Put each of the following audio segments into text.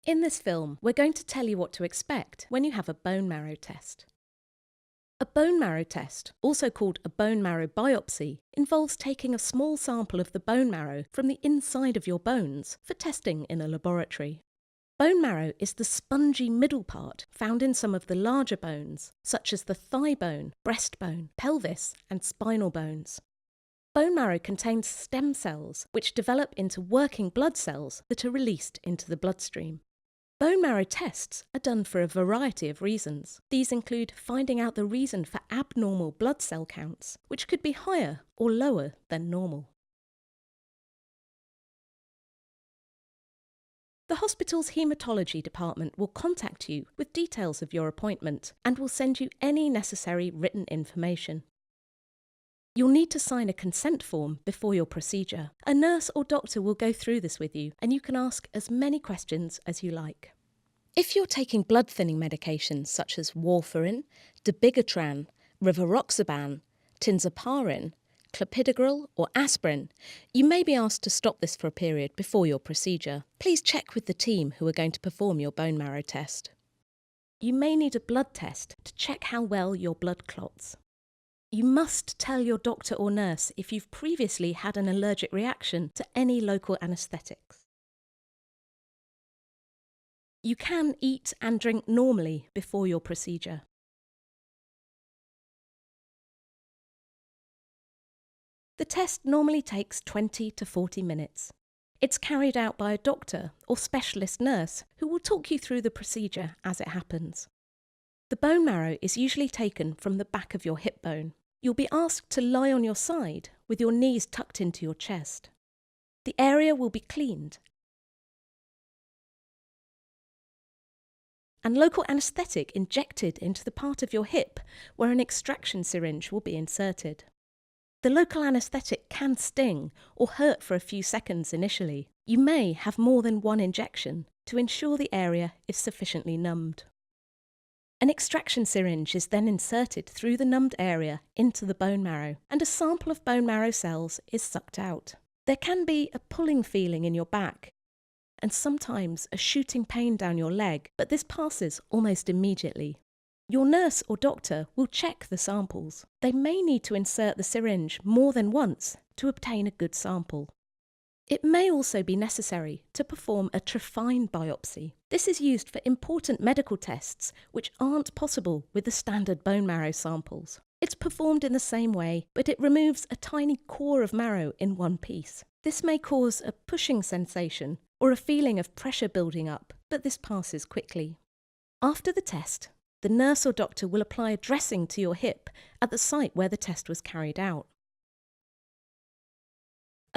In this film, we're going to tell you what to expect when you have a bone marrow test. A bone marrow test, also called a bone marrow biopsy, involves taking a small sample of the bone marrow from the inside of your bones for testing in a laboratory. Bone marrow is the spongy middle part found in some of the larger bones, such as the thigh bone, breastbone, pelvis, and spinal bones. Bone marrow contains stem cells which develop into working blood cells that are released into the bloodstream. Bone marrow tests are done for a variety of reasons. These include finding out the reason for abnormal blood cell counts, which could be higher or lower than normal. The hospital's haematology department will contact you with details of your appointment and will send you any necessary written information. You'll need to sign a consent form before your procedure. A nurse or doctor will go through this with you, and you can ask as many questions as you like. If you're taking blood thinning medications such as warfarin, dabigatran, rivaroxaban, tinzaparin, clopidogrel or aspirin, you may be asked to stop this for a period before your procedure. Please check with the team who are going to perform your bone marrow test. You may need a blood test to check how well your blood clots. You must tell your doctor or nurse if you've previously had an allergic reaction to any local anaesthetics. You can eat and drink normally before your procedure. The test normally takes 20 to 40 minutes. It's carried out by a doctor or specialist nurse who will talk you through the procedure as it happens. The bone marrow is usually taken from the back of your hip bone. You'll be asked to lie on your side with your knees tucked into your chest. The area will be cleaned, and local anaesthetic injected into the part of your hip where an extraction syringe will be inserted. The local anaesthetic can sting or hurt for a few seconds initially. You may have more than one injection to ensure the area is sufficiently numbed. An extraction syringe is then inserted through the numbed area into the bone marrow, and a sample of bone marrow cells is sucked out. There can be a pulling feeling in your back, and sometimes a shooting pain down your leg, but this passes almost immediately. Your nurse or doctor will check the samples. They may need to insert the syringe more than once to obtain a good sample. It may also be necessary to perform a trephine biopsy. This is used for important medical tests which aren't possible with the standard bone marrow samples. It's performed in the same way, but it removes a tiny core of marrow in one piece. This may cause a pushing sensation or a feeling of pressure building up, but this passes quickly. After the test, the nurse or doctor will apply a dressing to your hip at the site where the test was carried out.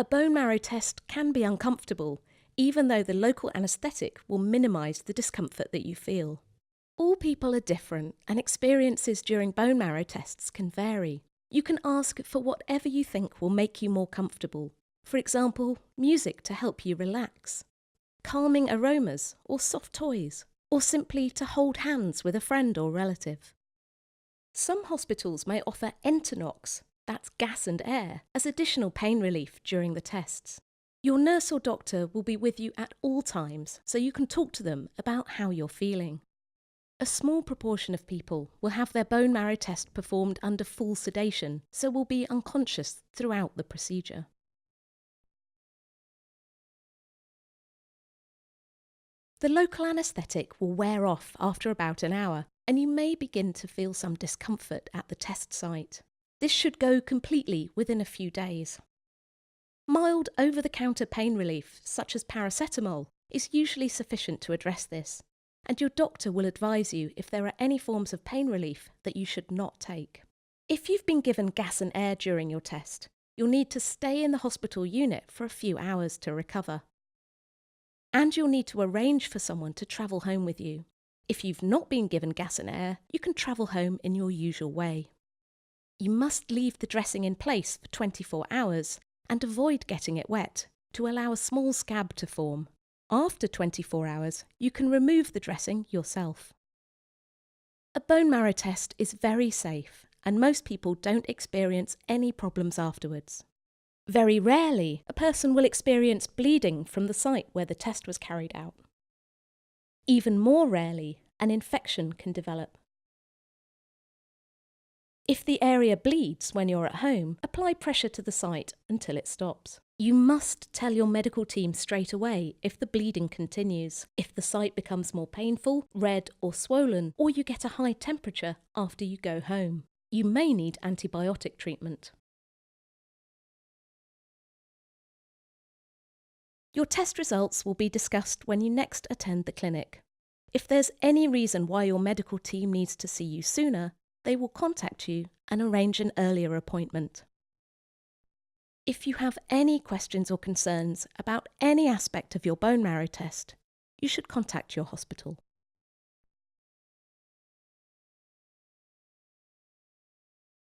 A bone marrow test can be uncomfortable, even though the local anaesthetic will minimise the discomfort that you feel. All people are different, and experiences during bone marrow tests can vary. You can ask for whatever you think will make you more comfortable. For example, music to help you relax, calming aromas or soft toys, or simply to hold hands with a friend or relative. Some hospitals may offer Entonox, that's gas and air, as additional pain relief during the tests. Your nurse or doctor will be with you at all times, so you can talk to them about how you're feeling. A small proportion of people will have their bone marrow test performed under full sedation, so will be unconscious throughout the procedure. The local anaesthetic will wear off after about an hour, and you may begin to feel some discomfort at the test site. This should go completely within a few days. Mild over-the-counter pain relief, such as paracetamol, is usually sufficient to address this, and your doctor will advise you if there are any forms of pain relief that you should not take. If you've been given gas and air during your test, you'll need to stay in the hospital unit for a few hours to recover. And you'll need to arrange for someone to travel home with you. If you've not been given gas and air, you can travel home in your usual way. You must leave the dressing in place for 24 hours and avoid getting it wet to allow a small scab to form. After 24 hours, you can remove the dressing yourself. A bone marrow test is very safe, and most people don't experience any problems afterwards. Very rarely, a person will experience bleeding from the site where the test was carried out. Even more rarely, an infection can develop. If the area bleeds when you're at home, apply pressure to the site until it stops. You must tell your medical team straight away if the bleeding continues, if the site becomes more painful, red or swollen, or you get a high temperature after you go home. You may need antibiotic treatment. Your test results will be discussed when you next attend the clinic. If there's any reason why your medical team needs to see you sooner, they will contact you and arrange an earlier appointment. If you have any questions or concerns about any aspect of your bone marrow test, you should contact your hospital.